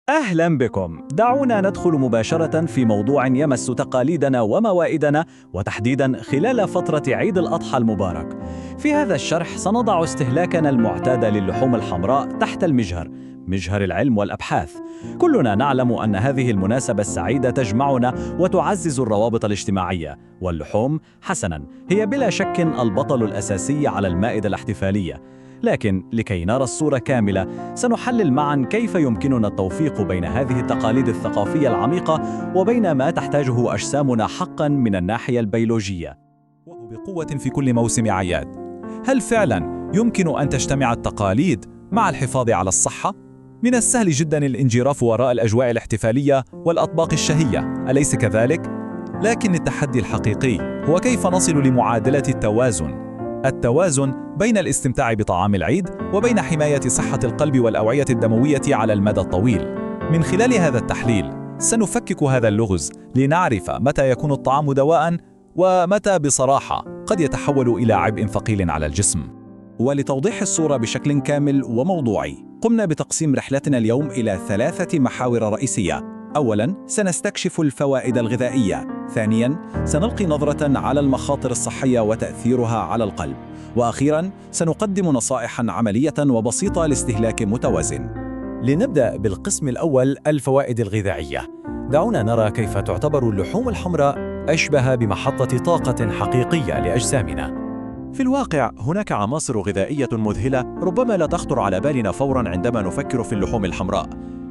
أهلا بكم. دعونا ندخل مباشرة في موضوع يمس تقاليدنا وموائدنا، وتحديدا خلال فترة عيد الأضحى المبارك. في هذا الشرح سنضع استهلاكنا المعتاد للحوم الحمراء تحت مجهر العلم والأبحاث. كلنا نعلم أن هذه المناسبة السعيدة تجمعنا وتعزز الروابط الاجتماعية، واللحوم حسناً هي بلا شك البطل الأساسي على المائدة الاحتفالية. لكن لكي نرى الصورة كاملة سنحلل معاً كيف يمكننا التوفيق بين هذه التقاليد الثقافية العميقة وبين ما تحتاجه أجسامنا حقاً من الناحية البيولوجية. وبقوة في كل موسم أعياد، هل فعلاً يمكن أن تجتمع التقاليد مع الحفاظ على الصحة؟ من السهل جداً الانجراف وراء الأجواء الاحتفالية والأطباق الشهية، أليس كذلك؟ لكن التحدي الحقيقي هو كيف نصل لمعادلة التوازن بين الاستمتاع بطعام العيد وبين حماية صحة القلب والأوعية الدموية على المدى الطويل. من خلال هذا التحليل سنفكك هذا اللغز لنعرف متى يكون الطعام دواء ومتى بصراحة قد يتحول إلى عبء ثقيل على الجسم. ولتوضيح الصورة بشكل كامل وموضوعي، قمنا بتقسيم رحلتنا اليوم إلى 3 محاور رئيسية. أولاً، سنستكشف الفوائد الغذائية. ثانياً، سنلقي نظرة على المخاطر الصحية وتأثيرها على القلب. وأخيراً، سنقدم نصائحاً عملية وبسيطة لاستهلاك متوازن. لنبدأ بالقسم الأول، الفوائد الغذائية. دعونا نرى كيف تعتبر اللحوم الحمراء أشبه بمحطة طاقة حقيقية لأجسامنا. في الواقع هناك عناصر غذائية مذهلة ربما لا تخطر على بالنا فوراً عندما نفكر في اللحوم الحمراء.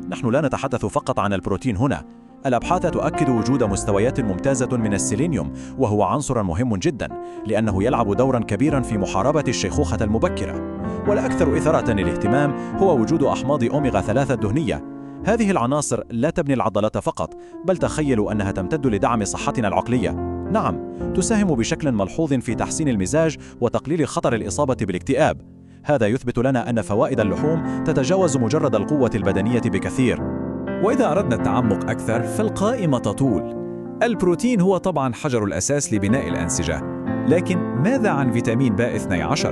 نحن لا نتحدث فقط عن البروتين هنا. الأبحاث تؤكد وجود مستويات ممتازة من السيلينيوم، وهو عنصر مهم جدا لأنه يلعب دورا كبيرا في محاربة الشيخوخة المبكرة. والأكثر إثارة للاهتمام هو وجود أحماض أوميغا 3 الدهنية. هذه العناصر لا تبني العضلات فقط، بل تخيلوا أنها تمتد لدعم صحتنا العقلية. نعم، تساهم بشكل ملحوظ في تحسين المزاج وتقليل خطر الإصابة بالاكتئاب. هذا يثبت لنا أن فوائد اللحوم تتجاوز مجرد القوة البدنية بكثير. وإذا أردنا التعمق أكثر فالقائمة تطول. البروتين هو طبعاً حجر الأساس لبناء الأنسجة، لكن ماذا عن فيتامين B12؟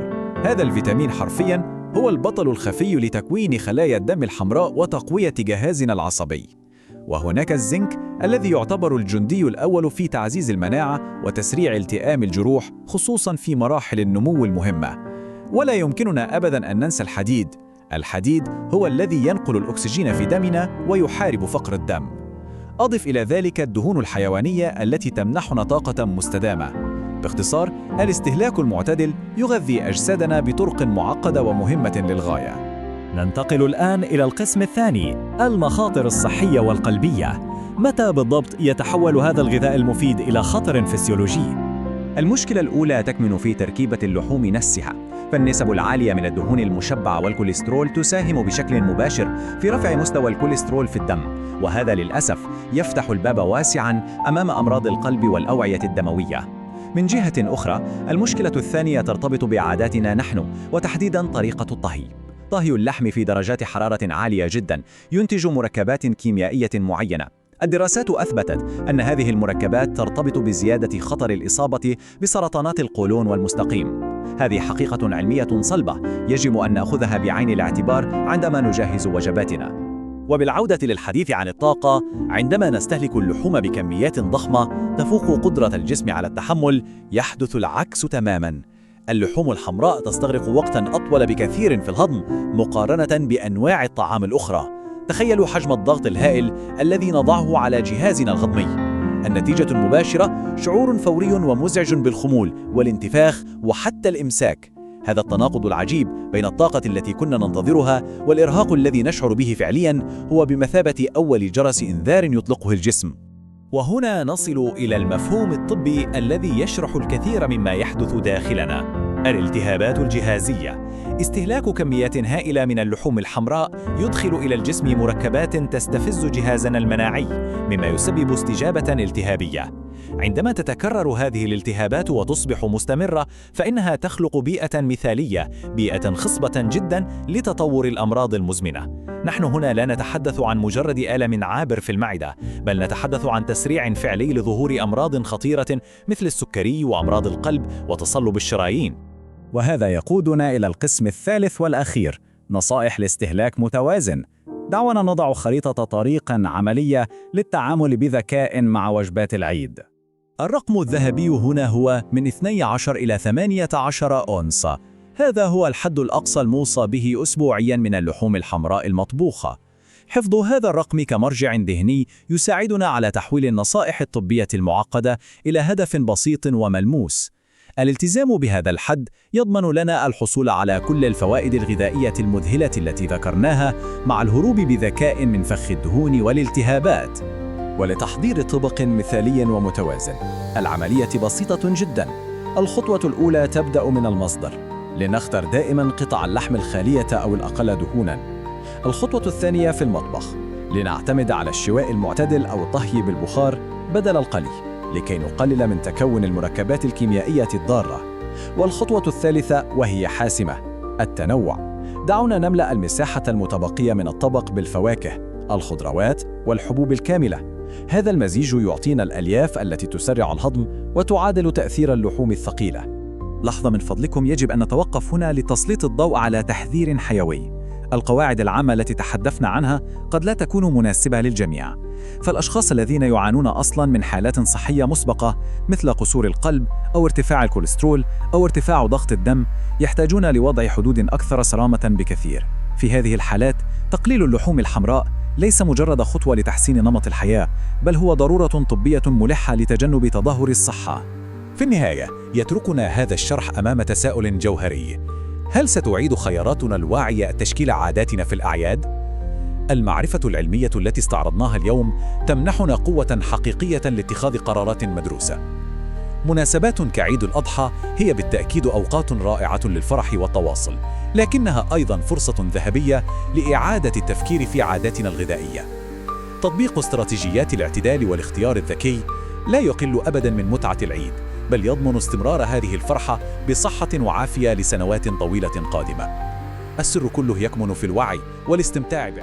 هذا الفيتامين حرفياً هو البطل الخفي لتكوين خلايا الدم الحمراء وتقوية جهازنا العصبي. وهناك الزنك الذي يعتبر الجندي الأول في تعزيز المناعة وتسريع التئام الجروح، خصوصاً في مراحل النمو المهمة. ولا يمكننا أبداً أن ننسى الحديد هو الذي ينقل الأكسجين في دمنا ويحارب فقر الدم. أضف إلى ذلك الدهون الحيوانية التي تمنحنا طاقة مستدامة. باختصار، الاستهلاك المعتدل يغذي أجسادنا بطرق معقدة ومهمة للغاية. ننتقل الآن إلى القسم الثاني، المخاطر الصحية والقلبية. متى بالضبط يتحول هذا الغذاء المفيد إلى خطر فسيولوجي؟ المشكلة الأولى تكمن في تركيبة اللحوم نفسها، فالنسب العالية من الدهون المشبعة والكوليسترول تساهم بشكل مباشر في رفع مستوى الكوليسترول في الدم، وهذا للأسف يفتح الباب واسعاً أمام أمراض القلب والأوعية الدموية. من جهة أخرى، المشكلة الثانية ترتبط بعاداتنا نحن، وتحديداً طريقة الطهي. طهي اللحم في درجات حرارة عالية جداً ينتج مركبات كيميائية معينة. الدراسات أثبتت أن هذه المركبات ترتبط بزيادة خطر الإصابة بسرطانات القولون والمستقيم. هذه حقيقة علمية صلبة يجب أن نأخذها بعين الاعتبار عندما نجهز وجباتنا. وبالعودة للحديث عن الطاقة، عندما نستهلك اللحوم بكميات ضخمة تفوق قدرة الجسم على التحمل، يحدث العكس تماماً. اللحوم الحمراء تستغرق وقتاً أطول بكثير في الهضم مقارنة بأنواع الطعام الأخرى. تخيلوا حجم الضغط الهائل الذي نضعه على جهازنا الهضمي. النتيجة المباشرة شعور فوري ومزعج بالخمول والانتفاخ وحتى الإمساك. هذا التناقض العجيب بين الطاقة التي كنا ننتظرها والإرهاق الذي نشعر به فعلياً هو بمثابة أول جرس إنذار يطلقه الجسم. وهنا نصل إلى المفهوم الطبي الذي يشرح الكثير مما يحدث داخلنا: الالتهابات الجهازية. استهلاك كميات هائلة من اللحوم الحمراء يدخل إلى الجسم مركبات تستفز جهازنا المناعي، مما يسبب استجابة التهابية. عندما تتكرر هذه الالتهابات وتصبح مستمرة، فإنها تخلق بيئة مثالية، بيئة خصبة جدا لتطور الأمراض المزمنة. نحن هنا لا نتحدث عن مجرد ألم عابر في المعدة، بل نتحدث عن تسريع فعلي لظهور أمراض خطيرة مثل السكري وأمراض القلب وتصلب الشرايين. وهذا يقودنا إلى القسم الثالث والأخير، نصائح لاستهلاك متوازن. دعونا نضع خريطة طريق عملية للتعامل بذكاء مع وجبات العيد. الرقم الذهبي هنا هو من 12 إلى 18 أونص. هذا هو الحد الأقصى الموصى به أسبوعياً من اللحوم الحمراء المطبوخة. حفظ هذا الرقم كمرجع ذهني يساعدنا على تحويل النصائح الطبية المعقدة إلى هدف بسيط وملموس. الالتزام بهذا الحد يضمن لنا الحصول على كل الفوائد الغذائية المذهلة التي ذكرناها، مع الهروب بذكاء من فخ الدهون والالتهابات. ولتحضير طبق مثالي ومتوازن، العملية بسيطة جدا. الخطوة الأولى تبدأ من المصدر، لنختر دائما قطع اللحم الخالية أو الأقل دهونا. الخطوة الثانية في المطبخ، لنعتمد على الشواء المعتدل أو الطهي بالبخار بدل القلي، لكي نقلل من تكون المركبات الكيميائية الضارة. والخطوة الثالثة وهي حاسمة، التنوع. دعونا نملأ المساحة المتبقية من الطبق بالفواكه، الخضروات والحبوب الكاملة. هذا المزيج يعطينا الألياف التي تسرع الهضم وتعادل تأثير اللحوم الثقيلة. لحظة من فضلكم، يجب أن نتوقف هنا لتسليط الضوء على تحذير حيوي. القواعد العامة التي تحدثنا عنها قد لا تكون مناسبة للجميع، فالأشخاص الذين يعانون أصلاً من حالات صحية مسبقة مثل قصور القلب أو ارتفاع الكوليسترول أو ارتفاع ضغط الدم يحتاجون لوضع حدود أكثر صرامة بكثير. في هذه الحالات تقليل اللحوم الحمراء ليس مجرد خطوة لتحسين نمط الحياة، بل هو ضرورة طبية ملحة لتجنب تدهور الصحة. في النهاية يتركنا هذا الشرح أمام تساؤل جوهري: هل ستعيد خياراتنا الواعية تشكيل عاداتنا في الأعياد؟ المعرفة العلمية التي استعرضناها اليوم تمنحنا قوة حقيقية لاتخاذ قرارات مدروسة. مناسبات كعيد الأضحى هي بالتأكيد أوقات رائعة للفرح والتواصل، لكنها أيضاً فرصة ذهبية لإعادة التفكير في عاداتنا الغذائية. تطبيق استراتيجيات الاعتدال والاختيار الذكي لا يقل أبداً من متعة العيد، بل يضمن استمرار هذه الفرحة بصحة وعافية لسنوات طويلة قادمة. السر كله يكمن في الوعي والاستمتاع به.